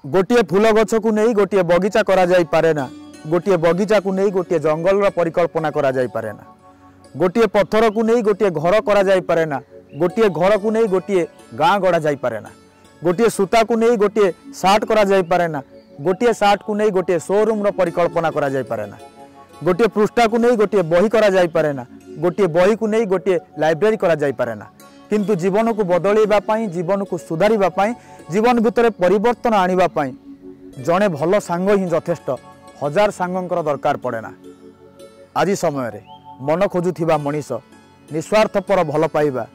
गोटे फूल गछ को नहीं गोटे बगीचा करा जाई पारे ना, गोटे बगीचा को नहीं गोटे जंगल परिकल्पना करा जाई पारे ना, गोटे पत्थर को नहीं गोटे घर करा जाई पारे ना, गोटे घर को नहीं गोटे गाँ गढ़ा जाई पारे ना, गोटे सूता को नहीं गोटे सार्ट करा जाई पारे ना, गोटे सार्ट को नहीं गोटे शोरूम परिकल्पना करा जाई पारे ना, गोटे पृष्ठा को नहीं गोटे बही करा जाई पारे ना, गोटे बही को नहीं गोटे लाइब्रेरी करा जाई पारे ना। किंतु जीवन को बदलैबा पाई, जीवन को सुधारिबा पाई, जीवन भितर परिवर्तन आनिबा पाई जड़े भल सांग ही यथेष्ट, हजार सांगंकर दरकार पड़े ना। आज समय रे मन खोजुथिबा मनीष निस्वार्थपर भल पाइबा,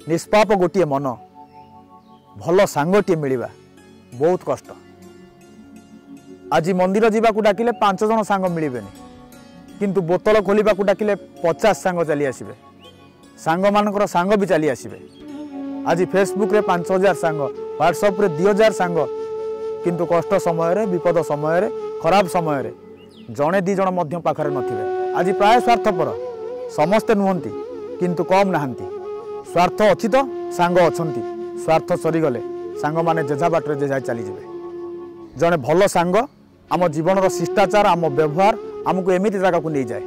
निष्पाप गोटे मन भल सांगटे मिलिबा बहुत कष्ट। आज मंदिर जावाक डाकिले 5 जन सांग मिलबेनी, किंतु बोतल खोलिबा डाकिले 50 सांग चली आसबे, सांग मानकर सांग भी चली आसबे। आज फेसबुक रे 5000 सांग, व्हाट्सएप रे 2000 सांग, किंतु कष्ट समय रे, विपद समय रे, खराब समय रे जड़े 2 जन मध्य पाखरे नथिबे। आज प्राय स्वार्थपर समस्ते नुहंती, किंतु कम नाहंती। स्वार्थ अछि तो सांग अछंती, स्वार्थ सरीगले सांग माने जेझा बाटरे जेझा चली जिवे। जड़े भल सांग आम जीवन शिष्टाचार, आम व्यवहार आमको एमिति जगह को नहीं जाए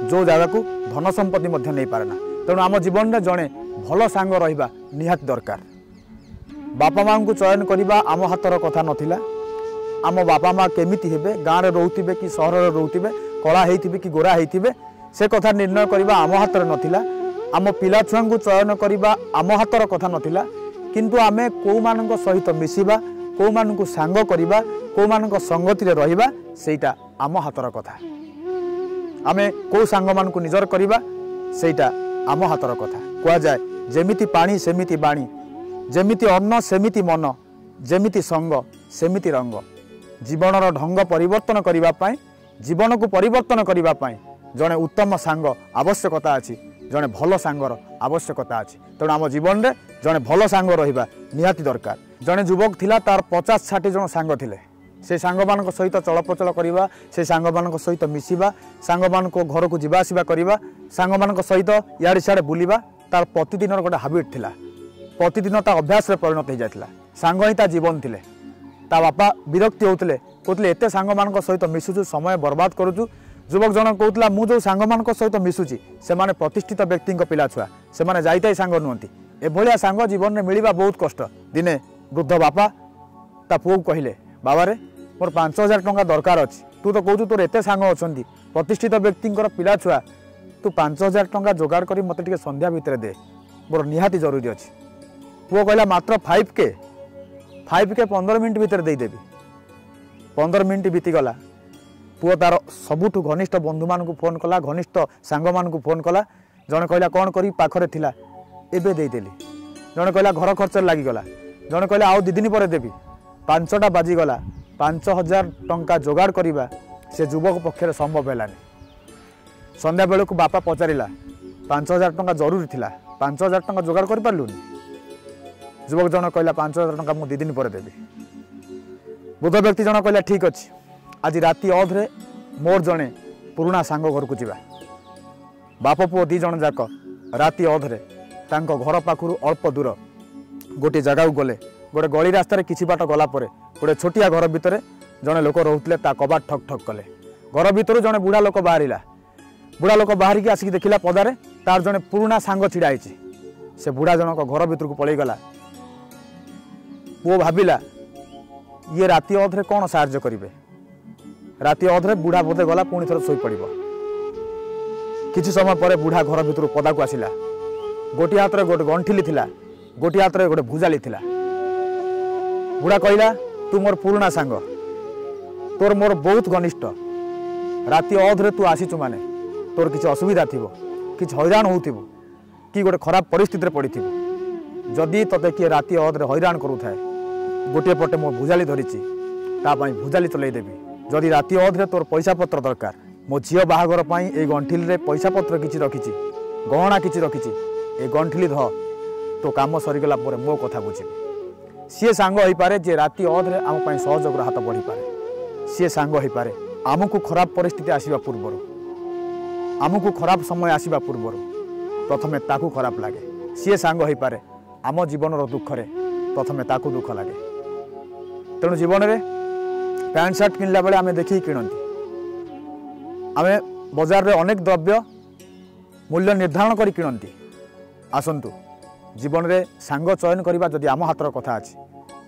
जो जगह को धन संपत्ति मध्य नहीं पारे ना। तेणु आम जीवन में जड़े भल सांग रहिबा निहाती दरकार। बापा माँ को चयन करवा आम हाथर कथा नथिला। आम बापा माँ केमिति हेबे, गाँव में रोथिबे कि सहर में रोथिबे, कला हेइथिबे कि गोरा हेइथिबे, से कथा निर्णय करवा आम हाथर नथिला। आम पिला छुआ को चयन करवा आम हाथर कथा नथिला। किंतु आमे को मानक सहित मिसिबा, को मानक सांग करवा, को मानक संगति रे रहिबा, सेटा आम हाथर कथा। आमे को सांग मान को निजर करवा, सेटा आम हाथर कथा। कह जाए जेमिति पानी सेमिति बाणी, जेमिति अन्न सेमिति मन, जेमिति संग सेमिति रंग। जीवनर ढंग परिवर्तन करने पाई, जीवन को परिवर्तन करने पाई जड़े उत्तम सांग आवश्यकता अच्छी, जड़े भल सांगर आवश्यकता अच्छी। तेणु आम जीवन में जड़े भल सांग रहिबा निहाती दरकार। जड़े युवक थिला तार 50-60 जन सांग थिले, से सांग मान सहित चलप्रचल करवा, से सांग मान सहित मिसिबा, सांग मान घर को जीवा आसिबा करवा, सांग मान सहित इआड़े सिआड़े बुलिबा तार प्रतिदिन गोटे हाबिट थिला, प्रतिदिन ता अभ्यास रे परिणत हो जाता। सांग ही ता जीवन थिले। ता बापा विरक्ति होते, कहते एत सांग मान सहित मिसुचु, समय बर्बाद करुचु। युवक जन कहला मु जो सांग मान सहित मिसुची से माने प्रतिष्ठित व्यक्ति पिला छुआ, से माने जाइताई सांग नुहंती। एभलिया सांग जीवन में मिलवा बहुत कष्ट। दिने वृद्ध बापा ता पुओ कहले, बाबा रे मोर 5000 टंका दरकार अच्छी, तू तो कहू तोर एत सांग अच्छा प्रतिष्ठित व्यक्ति पिला छुआ, तू 5000 टंका जोगाड़ कर मत टे संध्या भितर दे, मोर निहाती जरूरी अच्छी। पुओ कहला मात्र 5K 15 मिनट भितर देदेवी। 15 मिनट बीतीगला, पुओ तार सबुठु घनिष्ठ बंधु मान फोन कला, घनिष्ठ सांग मान फोन कला। जड़े कहला कौन करी पाखरे थिला एबे देदेली, जड़े कहला घर खर्च लगिगला, जड़े कहला आउ 2 दिन पर देवी। 5टा बाजिगला, 5000 टंका जोगाड़ करवा से युवक पक्षर संभव है। संध्या बेलू बापा पचारा 5000 टंका जरूरी थिला, 5000 टंका जोगाड़ कर पार्लुनी। युवक जन कहला 5000 टंका मुझे 2 दिन पर देवी। बुध व्यक्ति जन कहला ठीक अच्छे, आज राति अधे मोर जड़े पुराणा सांग घर को जावा। बाप पुओ 2 जन जाक राति अधे घर पाखु अल्प दूर गोटे जगह गले, गोटे गली रास्तार किसी बाट गला गोटे छोटिया घर भितर जड़े लोक रोते, कबाट ठक ठक कले। घर भितर जड़े बुढ़ा लोक बाहरिला, बुढ़ा लोक बाहरिकी आसिक देखला पदारे तार जड़े पुराणा सांग छिड़ाई। से बुढ़ा जनक घर भितर को पलैगला। पुओ भाविला ये राति अधे कौन साहाଯ୍य करेंगे। राति अधे बुढ़ा बोधे गला, पुणी थर शोई पड़। किछि समय पर बुढ़ा घर भितर पदा को आसिला। गोटे हाथ में गोटे गंठिली थिला, गोटे हाथ में गोटे भुजाली थिला। बुढ़ा कहला तू मोर पुराणा सांग, तोर मोर बहुत घनिष्ठ। राति अधे तू आसीचु माने तोर किसी असुविधा थी, किसी हैरान हो कि गोटे खराब परिस्थिति पड़ी। जदि तते किए राति अधे हैरान करूए, गोटे पटे मो भुजाली धरी भुजाली चलईदेवी। जदि राति अधे तोर पैसा पत्र दरकार, मो झील बाहागर ए गंठिल रे पैसा पत्र किसी रखी, गहना किसी रखी, ए गंठिली ध तो काम सरीगला मो कथा बुझे। सी सांग हो पारे जे राति अधे आम सहयोग हाथ बढ़ी पारे। सी सांग हो पारे आमको खराब परिस्थिति आसवा पूर्वर, आमको खराब समय आसवा पूर्वर प्रथमे ताकू खराब लगे। सी सांग हो पारे आम जीवन दुखरे प्रथमे ताकू दुख लगे। तेणु जीवन में पैंट सार्ट किनला बेले आम देखिए किणती आम बजार रे अनेक द्रव्य मूल्य निर्धारण कर किणती आसतु जीवन में सांग चयन करवा जदि आम हाथर कथा अच्छी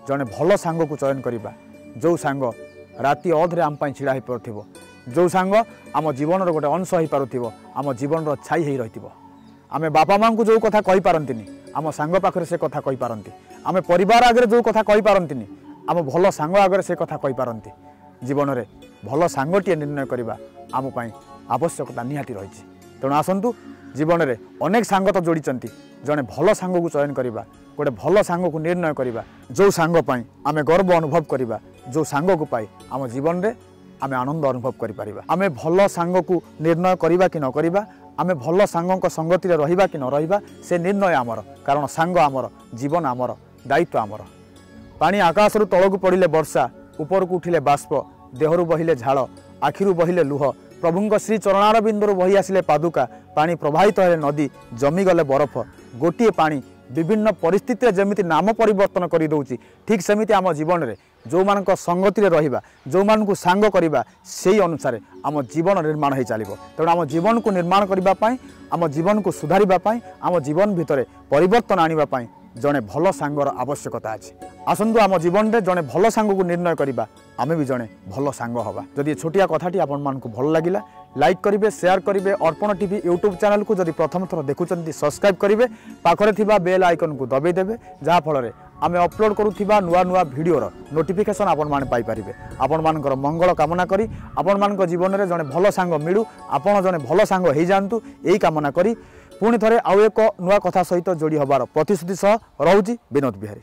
जड़े भल सांग को चयन करवा जो सांग राति अधे आम छिड़ा हो पार जो सांग आम जीवन गोटे अंश हो पार आम जीवन छाई हो रही आम बापा माँ को जो कथा कही पारंतिनी आम सांग पाखरे से कथा कही पारंती आम परिवार आगे जो कथा कही पारंतिनी आम भल सांग आगे से कथा कही पारंती जीवन में भल सांगटे निर्णय करवा आम आवश्यकता निहाती रही तेणु आसतु जीवन में अनेक सांग तो जोड़ी जड़े भल सांग को चयन करवा गोटे भल सांग को निर्णय करवा जो सांग आम गर्व अनुभव करवा जो सांग को पाई आम जीवन में आम आनंद अनुभव करें आम भल सांग को निर्णय करवा कि न करवा आम भल सांग संगति रहिबा कि न रहिबा से निर्णय आमर कारण सांग आमर जीवन आमर दायित्व आमर पानी आकाशरू तलू पड़े वर्षा ऊपर को उठिले बाष्प देहरु बहिले झाड़ आखिरु बहिले लुह प्रभुंक श्री चरणार बिंदु बही आसिले पादुका पानी प्रवाहित है नदी जमीगले बरफ गोटे पानी विभिन्न परिस्थिति जमी नाम परिवर्तन कर दौची ठीक सेमिति आम जीवन में जो मान संगति रहिबा जो मान को सांग करवा से अनुसार आम जीवन निर्माण हो चलो तेणु आम जीवन को निर्माण करने आम जीवन को सुधारवाई आम जीवन भितर परिवर्तन आने जड़े भल सांगर आवश्यकता अच्छी आसतु आम जीवन में जड़े भल सांग को निर्णय करवा आम भी जड़े भल सांग हवा जदि छोटिया कथाटी आपण मानकु भल लगिला लाइक करेंगे शेयर करेंगे अर्पण टीवी यूट्यूब चैनल को जदि प्रथम थर देखुंत सब्सक्राइब करेंगे पाखरे थिबा बेल आइकन को दबाई देवे जहाँफल आम अपलोड करुवा नुआ नुआ भिडर नोटिफिकेशन आपण मैंने पाइपर आपण मानकर मंगल कामना करी आपण मान जीवन में जड़े भल सांग मिलू आपण जड़े भल सांग हो जातु यही कामना करी पुणी थे आउ एक नुआ कथा सहित जोड़ी हबार प्रतिश्रुति सह रोची विनोद बिहारी।